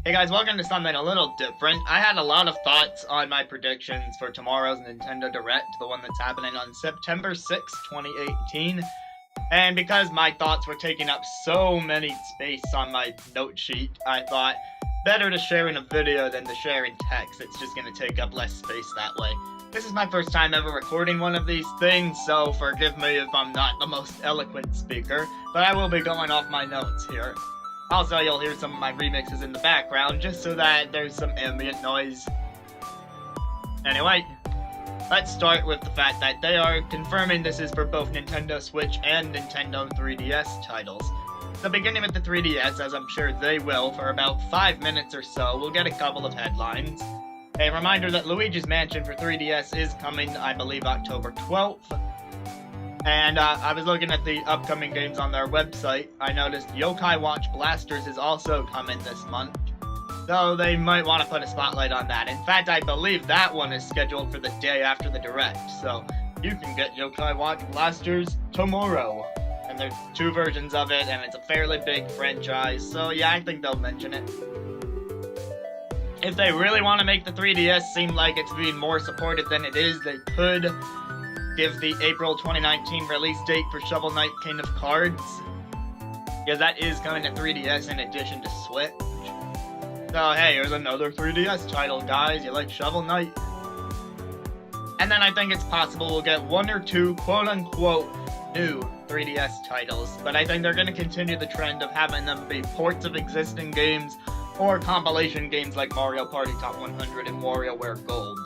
Hey guys, welcome to something a little different. I had a lot of thoughts on my predictions for tomorrow's Nintendo Direct, the one that's happening on September 6th, 2018. And because my thoughts were taking up so many space on my note sheet, I thought better to share in a video than to share in text. It's just going to take up less space that way. This is my first time ever recording one of these things, so forgive me if I'm not the most eloquent speaker, but I will be going off my notes here. Also, you'll hear some of my remixes in the background, just so that there's some ambient noise. Anyway, let's start with the fact that they are confirming this is for both Nintendo Switch and Nintendo 3DS titles. So beginning with the 3DS, as I'm sure they will, for about 5 minutes or so, we'll get a couple of headlines. A reminder that Luigi's Mansion for 3DS is coming, I believe, October 12th. And I was looking at the upcoming games on their website. I noticed Yokai Watch Blasters is also coming this month, so they might want to put a spotlight on that. In fact, I believe that one is scheduled for the day after the Direct, so you can get Yokai Watch Blasters tomorrow. And there's 2 versions of it, and it's a fairly big franchise, so yeah, I think they'll mention it. If they really want to make the 3DS seem like it's being more supported than it is, they could give the April 2019 release date for Shovel Knight King of Cards, because that is coming to 3DS in addition to Switch. So hey, here's another 3DS title, guys. You like Shovel Knight? And then I think it's possible we'll get 1 or 2 quote-unquote new 3DS titles, but I think they're going to continue the trend of having them be ports of existing games or compilation games like Mario Party Top 100 and WarioWare Gold.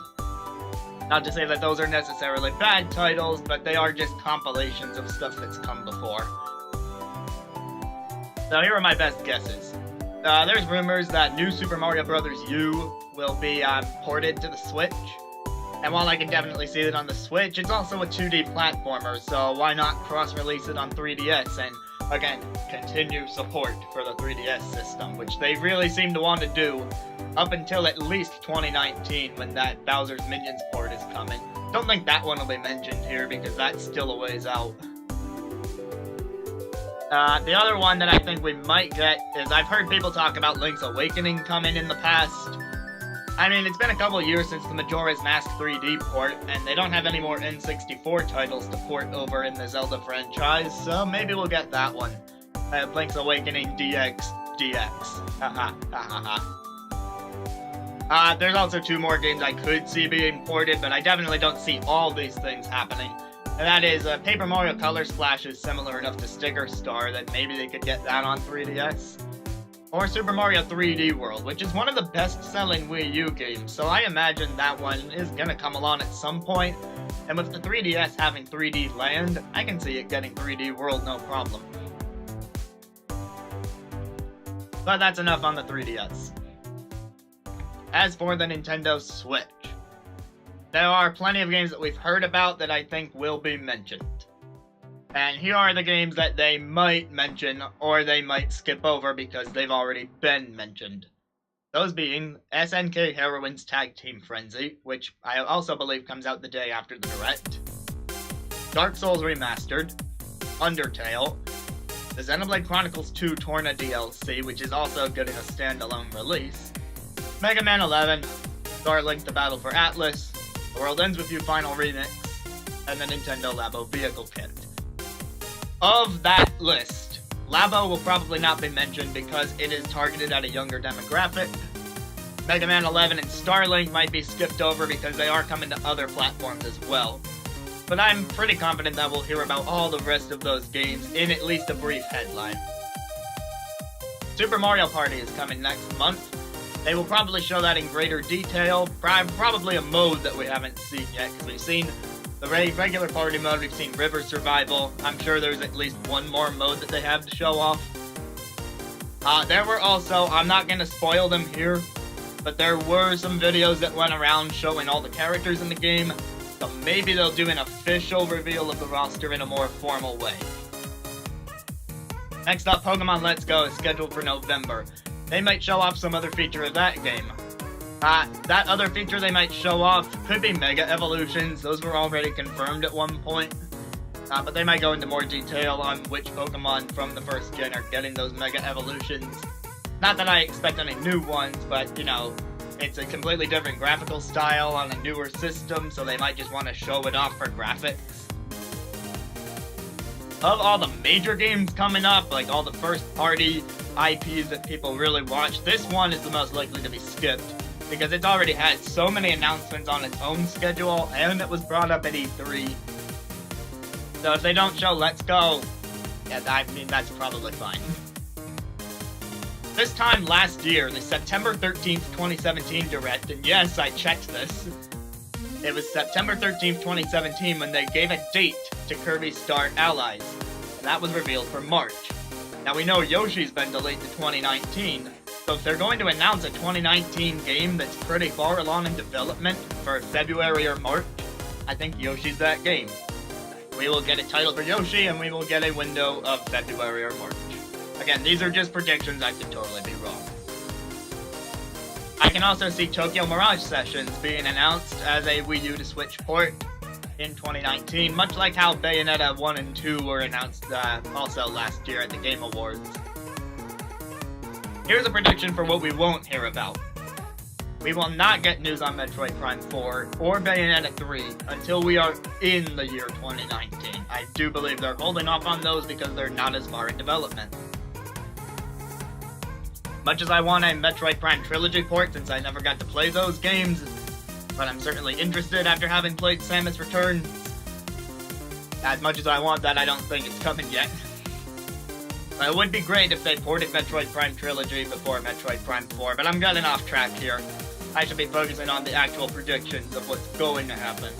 Not to say that those are necessarily bad titles, but they are just compilations of stuff that's come before. So here are my best guesses. There's rumors that New Super Mario Bros. U will be ported to the Switch. And while I can definitely see it on the Switch, it's also a 2D platformer, so why not cross-release it on 3DS and, again, continue support for the 3DS system, which they really seem to want to do up until at least 2019 when that Bowser's Minions port is coming. Don't think that one will be mentioned here because that's still a ways out. The other one that I think we might get is I've heard people talk about Link's Awakening coming in the past. I mean, it's been a couple years since the Majora's Mask 3D port, and they don't have any more N64 titles to port over in the Zelda franchise, so maybe we'll get that one. Link's Awakening DX. Haha, haha. There's also 2 more games I could see being ported, but I definitely don't see all these things happening. And that is, Paper Mario Color Splash is similar enough to Sticker Star that maybe they could get that on 3DS. Or Super Mario 3D World, which is one of the best-selling Wii U games, so I imagine that one is gonna come along at some point. And with the 3DS having 3D Land, I can see it getting 3D World no problem. But that's enough on the 3DS. As for the Nintendo Switch, there are plenty of games that we've heard about that I think will be mentioned. And here are the games that they might mention, or they might skip over because they've already been mentioned. Those being SNK Heroines Tag Team Frenzy, which I also believe comes out the day after the Direct, Dark Souls Remastered, Undertale, the Xenoblade Chronicles 2 Torna DLC, which is also getting a standalone release, Mega Man 11, Starlink The Battle for Atlas, The World Ends With You Final Remix, and the Nintendo Labo Vehicle Kit. Of that list, Labo will probably not be mentioned because it is targeted at a younger demographic. Mega Man 11 and Starlink might be skipped over because they are coming to other platforms as well. But I'm pretty confident that we'll hear about all the rest of those games in at least a brief headline. Super Mario Party is coming next month. They will probably show that in greater detail, probably a mode that we haven't seen yet, because we've seen the regular party mode, we've seen River Survival. I'm sure there's at least one more mode that they have to show off. There were also, I'm not going to spoil them here, but there were some videos that went around showing all the characters in the game, so maybe they'll do an official reveal of the roster in a more formal way. Next up, Pokemon Let's Go is scheduled for November. They might show off some other feature of that game. That other feature they might show off could be Mega Evolutions. Those were already confirmed at one point. But they might go into more detail on which Pokemon from the first gen are getting those Mega Evolutions. Not that I expect any new ones, but, you know, it's a completely different graphical style on a newer system, so they might just want to show it off for graphics. Of all the major games coming up, like all the first-party IPs that people really watch, this one is the most likely to be skipped, because it's already had so many announcements on its own schedule, and it was brought up at E3. So if they don't show Let's Go, yeah, I mean, that's probably fine. This time last year, the September 13th, 2017 Direct, and yes, I checked this, it was September 13th, 2017 when they gave a date to Kirby Star Allies, and that was revealed for March. Now we know Yoshi's been delayed to 2019, so if they're going to announce a 2019 game that's pretty far along in development for February or March, I think Yoshi's that game. We will get a title for Yoshi, and we will get a window of February or March. Again, these are just predictions, I could totally be wrong. I can also see Tokyo Mirage Sessions being announced as a Wii U to Switch port in 2019, much like how Bayonetta 1 and 2 were announced also last year at the Game Awards. Here's a prediction for what we won't hear about. We will not get news on Metroid Prime 4 or Bayonetta 3 until we are in the year 2019. I do believe they're holding off on those because they're not as far in development. Much as I want a Metroid Prime Trilogy port since I never got to play those games, but I'm certainly interested after having played Samus Return. As much as I want that, I don't think it's coming yet. But it would be great if they ported Metroid Prime Trilogy before Metroid Prime 4, but I'm getting off track here. I should be focusing on the actual predictions of what's going to happen.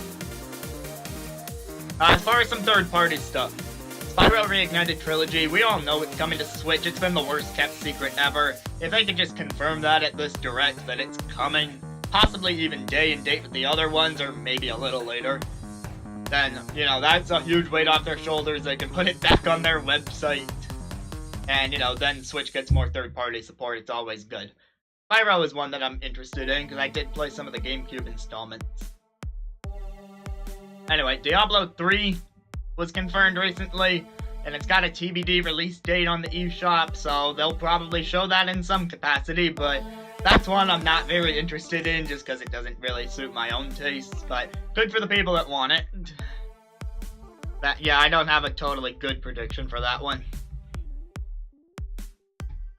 As far as some third-party stuff, Spyro Reignited Trilogy, we all know it's coming to Switch. It's been the worst kept secret ever. If they could just confirm that at this Direct, that it's coming, possibly even day and date with the other ones, or maybe a little later, then, you know, that's a huge weight off their shoulders. They can put it back on their website, and, you know, then Switch gets more third-party support. It's always good. Spyro is one that I'm interested in, because I did play some of the GameCube installments. Anyway, Diablo 3 was confirmed recently, and it's got a TBD release date on the eShop, so they'll probably show that in some capacity, but that's one I'm not very interested in, just because it doesn't really suit my own tastes, but good for the people that want it. Yeah, I don't have a totally good prediction for that one.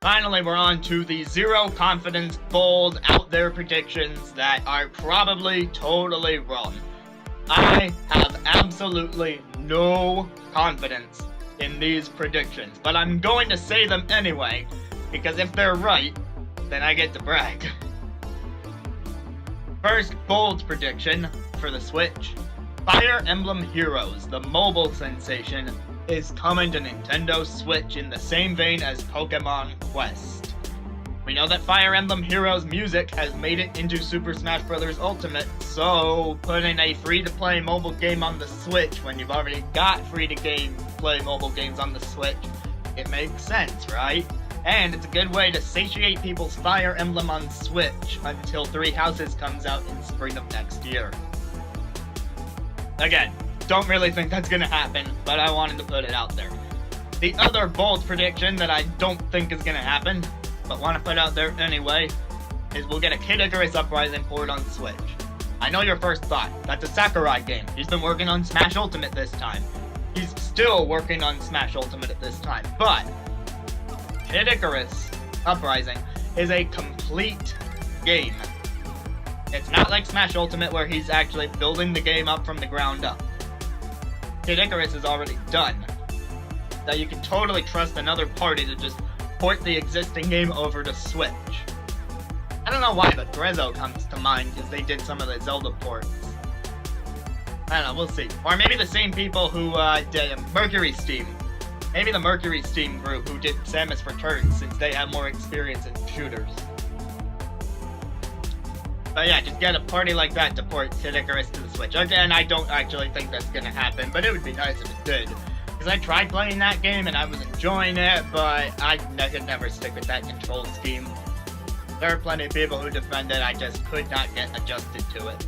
Finally, we're on to the zero confidence, bold, out there predictions that are probably totally wrong. I have absolutely no confidence in these predictions, but I'm going to say them anyway, because if they're right, then I get to brag. First bold prediction for the Switch: Fire Emblem Heroes, the mobile sensation, is coming to Nintendo Switch in the same vein as Pokémon Quest. We know that Fire Emblem Heroes music has made it into Super Smash Bros. Ultimate, so putting a free-to-play mobile game on the Switch when you've already got free-to-play mobile games on the Switch, it makes sense, right? And it's a good way to satiate people's Fire Emblem on Switch until Three Houses comes out in spring of next year. Again, don't really think that's gonna happen, but I wanted to put it out there. The other bold prediction that I don't think is gonna happen, but want to put out there anyway, is we'll get a Kid Icarus Uprising port on Switch. I know your first thought, that's a Sakurai game. He's been working on Smash Ultimate this time. He's still working on Smash Ultimate at this time, but Kid Icarus Uprising is a complete game. It's not like Smash Ultimate where he's actually building the game up from the ground up. Kid Icarus is already done. So you can totally trust another party to just port the existing game over to Switch. I don't know why, but Grezzo comes to mind because they did some of the Zelda ports. I don't know, we'll see. Or maybe the same people who did Mercury Steam. Maybe the Mercury Steam group who did Samus Returns, since they have more experience in shooters. But yeah, just get a party like that to port Kid Icarus to the Switch. Again, I don't actually think that's gonna happen, but it would be nice if it did. Because I tried playing that game and I was enjoying it, but I could never stick with that control scheme. There are plenty of people who defend it, I just could not get adjusted to it.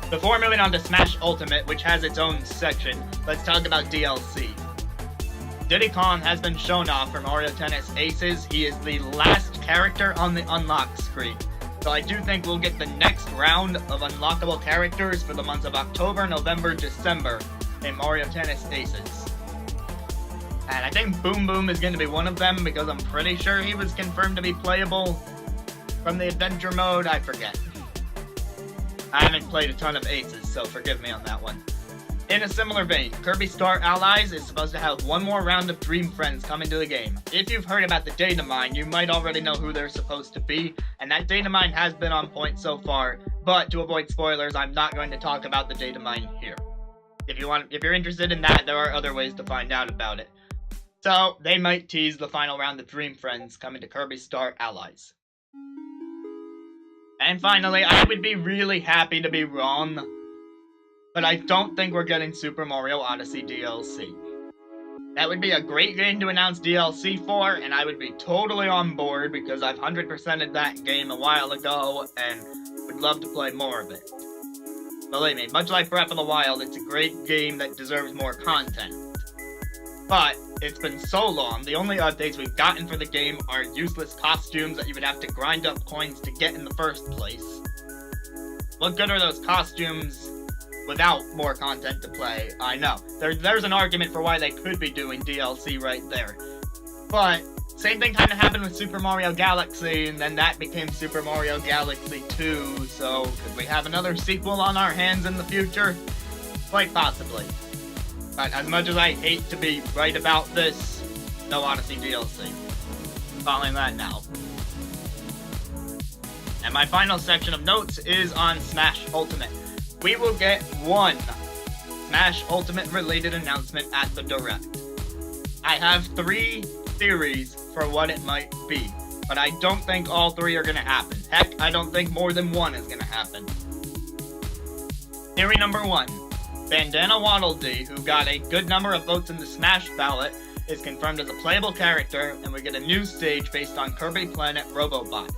Before moving on to Smash Ultimate, which has its own section, let's talk about DLC. Diddy Kong has been shown off for Mario Tennis Aces. He is the last character on the unlock screen. So I do think we'll get the next round of unlockable characters for the months of October, November, December in Mario Tennis Aces. And I think Boom Boom is going to be one of them because I'm pretty sure he was confirmed to be playable from the adventure mode. I forget. I haven't played a ton of Aces, so forgive me on that one. In a similar vein, Kirby Star Allies is supposed to have one more round of Dream Friends come into the game. If you've heard about the data mine, you might already know who they're supposed to be, and that data mine has been on point so far, but to avoid spoilers, I'm not going to talk about the data mine here. If you're interested in that, there are other ways to find out about it. So, they might tease the final round of Dream Friends coming to Kirby Star Allies. And finally, I would be really happy to be wrong, but I don't think we're getting Super Mario Odyssey DLC. That would be a great game to announce DLC for, and I would be totally on board because I've 100%ed that game a while ago and would love to play more of it. Believe me, much like Breath of the Wild, it's a great game that deserves more content. But it's been so long, the only updates we've gotten for the game are useless costumes that you would have to grind up coins to get in the first place. What good are those costumes without more content to play? I know. There's an argument for why they could be doing DLC right there. But, same thing kind of happened with Super Mario Galaxy, and then that became Super Mario Galaxy 2, so could we have another sequel on our hands in the future? Quite possibly. But as much as I hate to be right about this, no Odyssey DLC. Following that now. And my final section of notes is on Smash Ultimate. We will get one Smash Ultimate related announcement at the Direct. I have 3 theories for what it might be, but I don't think all 3 are going to happen. Heck, I don't think more than 1 is going to happen. Theory number 1. Bandana Waddle Dee, who got a good number of votes in the Smash ballot, is confirmed as a playable character, and we get a new stage based on Kirby Planet Robobot.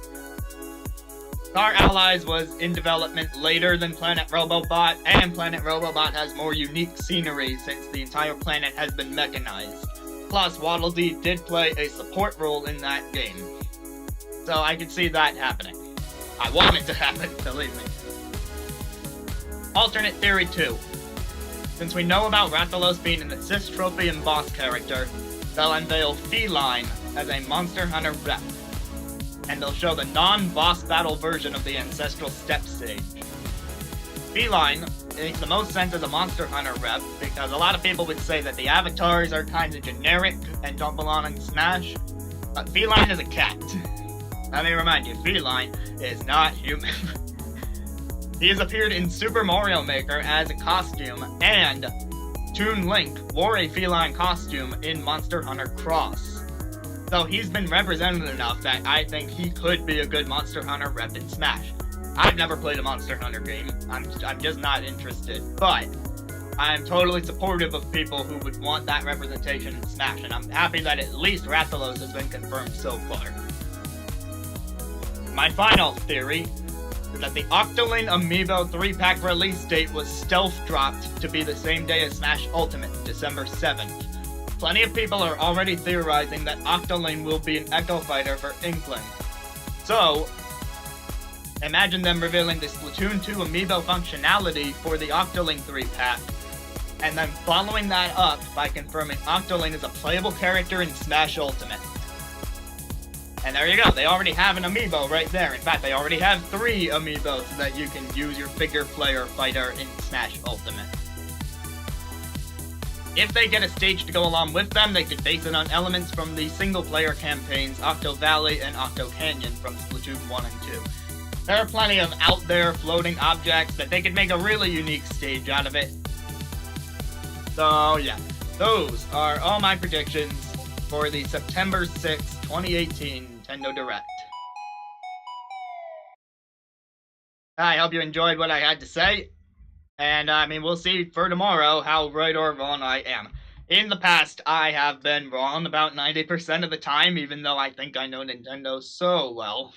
Star Allies was in development later than Planet Robobot, and Planet Robobot has more unique scenery since the entire planet has been mechanized. Plus, Waddle Dee did play a support role in that game. So I could see that happening. I want it to happen, believe me. Alternate Theory 2. Since we know about Rathalos being an assist trophy and boss character, they'll unveil Feline as a Monster Hunter rep. And they'll show the non-boss battle version of the Ancestral Step stage. Feline makes the most sense as a Monster Hunter rep because a lot of people would say that the avatars are kind of generic and don't belong in Smash, but Feline is a cat. Let me remind you, Feline is not human. He has appeared in Super Mario Maker as a costume, and Toon Link wore a feline costume in Monster Hunter Cross. So he's been represented enough that I think he could be a good Monster Hunter rep in Smash. I've never played a Monster Hunter game, I'm just not interested, but I'm totally supportive of people who would want that representation in Smash, and I'm happy that at least Rathalos has been confirmed so far. My final theory is that the Octoling Amiibo 3-pack release date was stealth-dropped to be the same day as Smash Ultimate, December 7th. Plenty of people are already theorizing that Octoling will be an Echo Fighter for Inkling. So, imagine them revealing the Splatoon 2 Amiibo functionality for the Octoling 3-pack, and then following that up by confirming Octoling is a playable character in Smash Ultimate. And there you go, they already have an amiibo right there. In fact, they already have 3 amiibos so that you can use your figure player fighter in Smash Ultimate. If they get a stage to go along with them, they could base it on elements from the single-player campaigns Octo Valley and Octo Canyon from Splatoon 1 and 2. There are plenty of out-there floating objects that they could make a really unique stage out of it. So yeah, those are all my predictions for the September 6, 2018 Nintendo Direct. I hope you enjoyed what I had to say, and we'll see for tomorrow how right or wrong I am. In the past, I have been wrong about 90% of the time, even though I think I know Nintendo so well.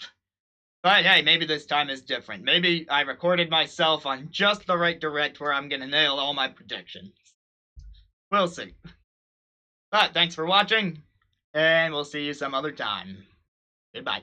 But hey, maybe this time is different. Maybe I recorded myself on just the right direct where I'm gonna nail all my predictions. We'll see. But thanks for watching, and we'll see you some other time. Goodbye.